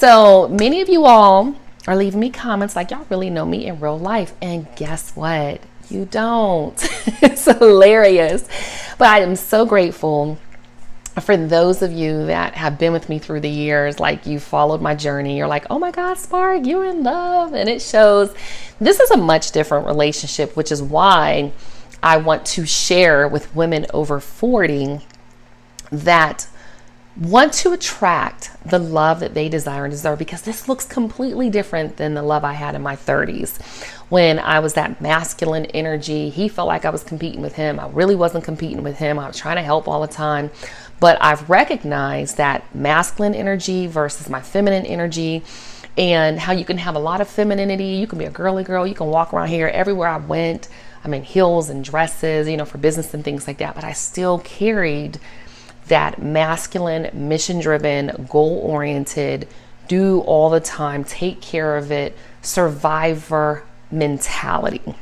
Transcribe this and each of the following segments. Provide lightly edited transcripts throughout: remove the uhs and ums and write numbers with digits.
So many of you all are leaving me comments like y'all really know me in real life. And guess what? You don't. It's hilarious. But I am so grateful for those of you that have been with me through the years. Like, you followed my journey. You're like, oh my God, Spark, you're in love. And it shows. This is a much different relationship, which is why I want to share with women over 40 that want to attract the love that they desire and deserve, because this looks completely different than the love I had in my 30s when I was that masculine energy. He felt like I was competing with him. I really wasn't competing with him. I was trying to help all the time. But I've recognized that masculine energy versus my feminine energy, and how you can have a lot of femininity. You can be a girly girl. You can walk around here everywhere I went. I'm in heels and dresses, for business and things like that. But I still carried that masculine, mission-driven, goal-oriented, do all the time, take care of it, survivor mentality,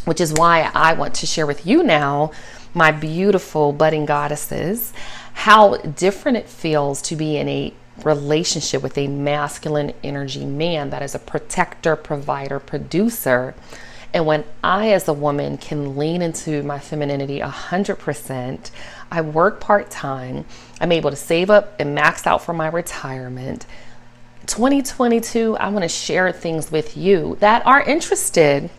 which is why I want to share with you now, my beautiful budding goddesses, how different it feels to be in a relationship with a masculine energy man that is a protector, provider, producer. And when I, as a woman, can lean into my femininity 100%, I work part-time, I'm able to save up and max out for my retirement. 2022, I want to share things with you that are interested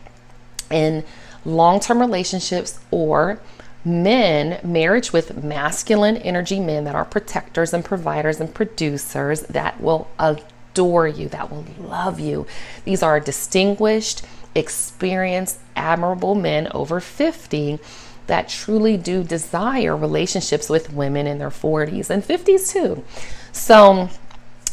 in long-term relationships or marriage with masculine energy men that are protectors and providers and producers that will adore you, that will love you. These are distinguished, experienced, admirable men over 50 that truly do desire relationships with women in their 40s and 50s too. So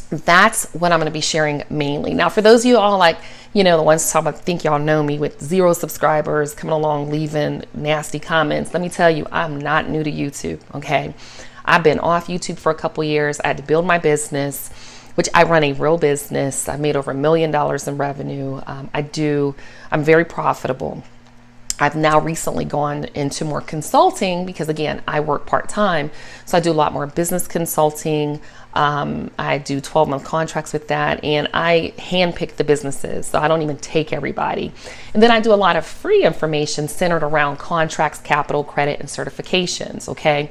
that's what I'm going to be sharing mainly. Now, for those of you all like, the ones talking about, think y'all know me, with 0 subscribers coming along, leaving nasty comments. Let me tell you, I'm not new to YouTube. Okay. I've been off YouTube for a couple years. I had to build my business, which I run a real business. I've made over $1 million in revenue. I'm very profitable. I've now recently gone into more consulting because, again, I work part-time. So I do a lot more business consulting. I do 12-month contracts with that, and I handpick the businesses. So I don't even take everybody. And then I do a lot of free information centered around contracts, capital, credit, and certifications. Okay.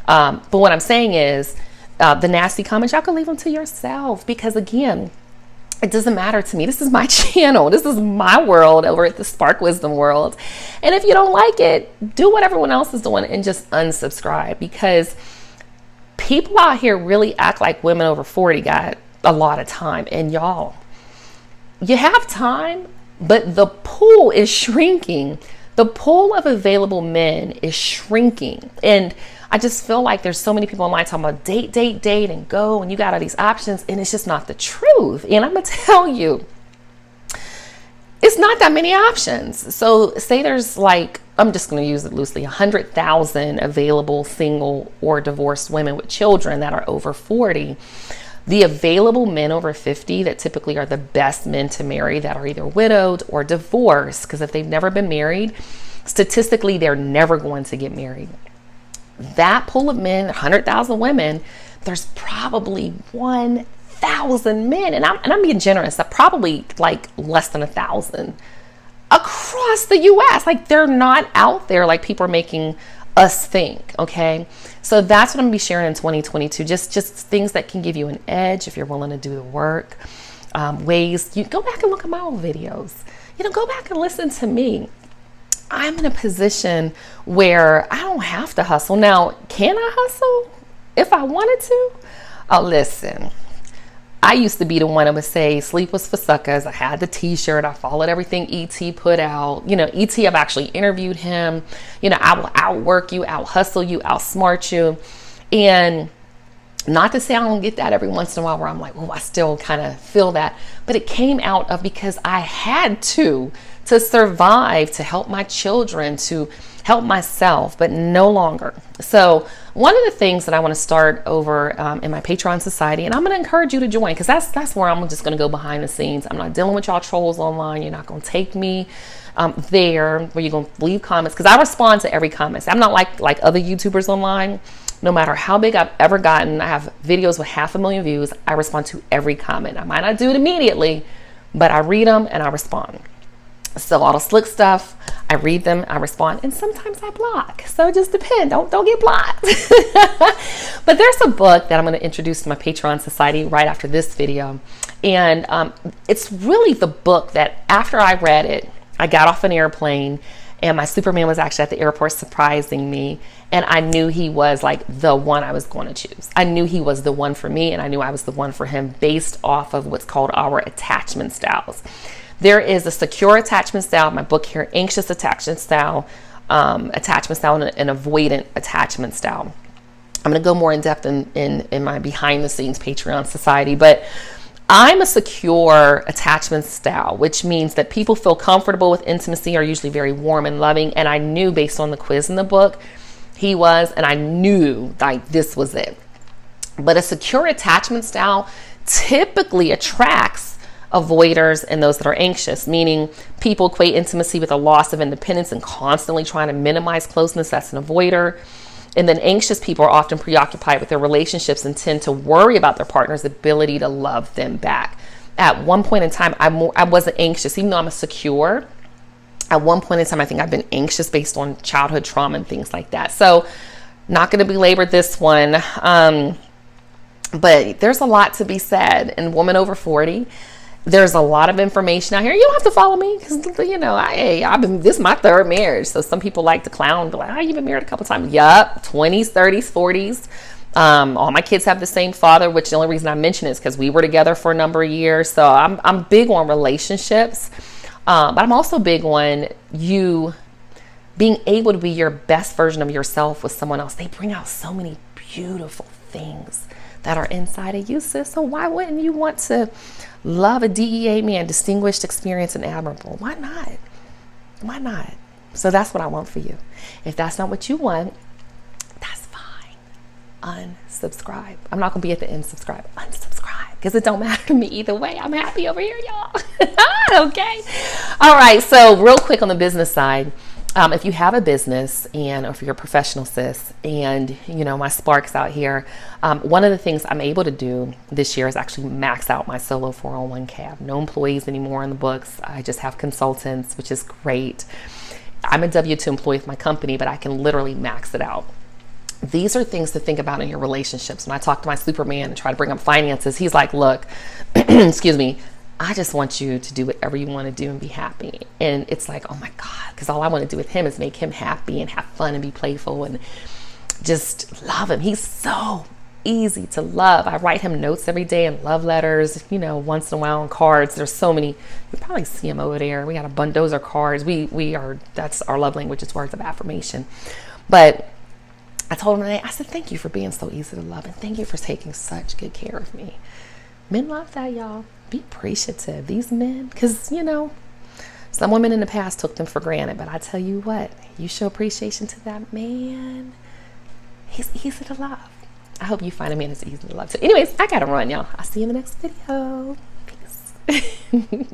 But what I'm saying is, the nasty comments, y'all can leave them to yourself, because again, it doesn't matter to me. This is my channel. This is my world over at the Spark Wisdom World. And if you don't like it, do what everyone else is doing and just unsubscribe, because people out here really act like women over 40 got a lot of time. And y'all, you have time, but the pool is shrinking. The pool of available men is shrinking. And I just feel like there's so many people online talking about date, and go, and you got all these options, and it's just not the truth. And I'm going to tell you, it's not that many options. So say there's like, I'm just going to use it loosely, 100,000 available single or divorced women with children that are over 40. The available men over 50 that typically are the best men to marry that are either widowed or divorced, because if they've never been married, statistically, they're never going to get married. That pool of men, 100,000 women, there's probably 1,000 men, and I'm being generous, probably like less than 1,000 across the US. Like, they're not out there like people are making us think. Okay, so that's what I'm gonna be sharing in 2022. Just things that can give you an edge if you're willing to do the work. Ways you go back and look at my old videos. Go back and listen to me. I'm in a position where I don't have to hustle. Now, can I hustle if I wanted to? Oh, listen, I used to be the one that would say sleep was for suckers. I had the t-shirt. I followed everything E.T. put out. E.T., I've actually interviewed him. I will outwork you, out hustle you, outsmart you. And not to say I don't get that every once in a while where I'm like, oh, I still kind of feel that. But it came out of because I had to survive, to help my children, to help myself, but no longer. So one of the things that I want to start over in my Patreon society, and I'm going to encourage you to join, because that's where I'm just going to go behind the scenes. I'm not dealing with y'all trolls online. You're not going to take me there where you're going to leave comments, because I respond to every comment. I'm not like other YouTubers online No matter how big I've ever gotten, I have videos with 500,000 views. I respond to every comment. I might not do it immediately, but I read them and I respond. So all the slick stuff, I read them, I respond, and sometimes I block. So it just depends. Don't get blocked. But there's a book that I'm going to introduce to my Patreon society right after this video. And it's really the book that after I read it, I got off an airplane and my Superman was actually at the airport surprising me. And I knew he was like the one I was going to choose. I knew he was the one for me, and I knew I was the one for him based off of what's called our attachment styles. There is a secure attachment style, my book here, anxious attachment style, and avoidant attachment style. I'm going to go more in depth in my behind the scenes Patreon society, but I'm a secure attachment style, which means that people feel comfortable with intimacy, are usually very warm and loving. And I knew based on the quiz in the book, he was, and I knew like this was it. But a secure attachment style typically attracts avoiders and those that are anxious, meaning people equate intimacy with a loss of independence and constantly trying to minimize closeness. That's an avoider. And then anxious people are often preoccupied with their relationships and tend to worry about their partner's ability to love them back. At one point in time, I wasn't anxious, even though I'm a secure. At one point in time, I think I've been anxious based on childhood trauma and things like that. So not going to belabor this one. But there's a lot to be said. And woman over 40, there's a lot of information out here. You don't have to follow me because, you know, this is my third marriage. So some people like to clown, be like, oh, you've been married a couple times. Yup, 20s, 30s, 40s. All my kids have the same father, which the only reason I mention it is because we were together for a number of years. So I'm big on relationships. But I'm also big on you being able to be your best version of yourself with someone else. They bring out so many beautiful things that are inside of you, sis. So why wouldn't you want to love a DEA man, distinguished, experienced, and admirable? Why not? Why not? So that's what I want for you. If that's not what you want, that's fine. Unsubscribe. I'm not going to be at the end, subscribe. Unsubscribe. Because it don't matter to me either way. I'm happy over here, y'all. Okay. All right. So real quick on the business side. If you have a business or if you're a professional, sis, and you know, my sparks out here, one of the things I'm able to do this year is actually max out my solo 401k. I have no employees anymore in the books. I just have consultants, which is great. I'm a W-2 employee with my company, but I can literally max it out. These are things to think about in your relationships. When I talk to my Superman and try to bring up finances, he's like, look, excuse me, I just want you to do whatever you want to do and be happy. And it's like, oh my God, because all I want to do with him is make him happy and have fun and be playful and just love him. He's so easy to love. I write him notes every day and love letters, you know, once in a while on cards. There's so many. You probably see him over there. We got a bunch. Those are cards. That's our love language. It's words of affirmation. But I told him today, I said, thank you for being so easy to love. And thank you for taking such good care of me. Men love that, y'all. Be appreciative. These men, because, you know, some women in the past took them for granted. But I tell you what, you show appreciation to that man, he's easy to love. I hope you find a man that's easy to love. So anyways, I got to run, y'all. I'll see you in the next video. Peace.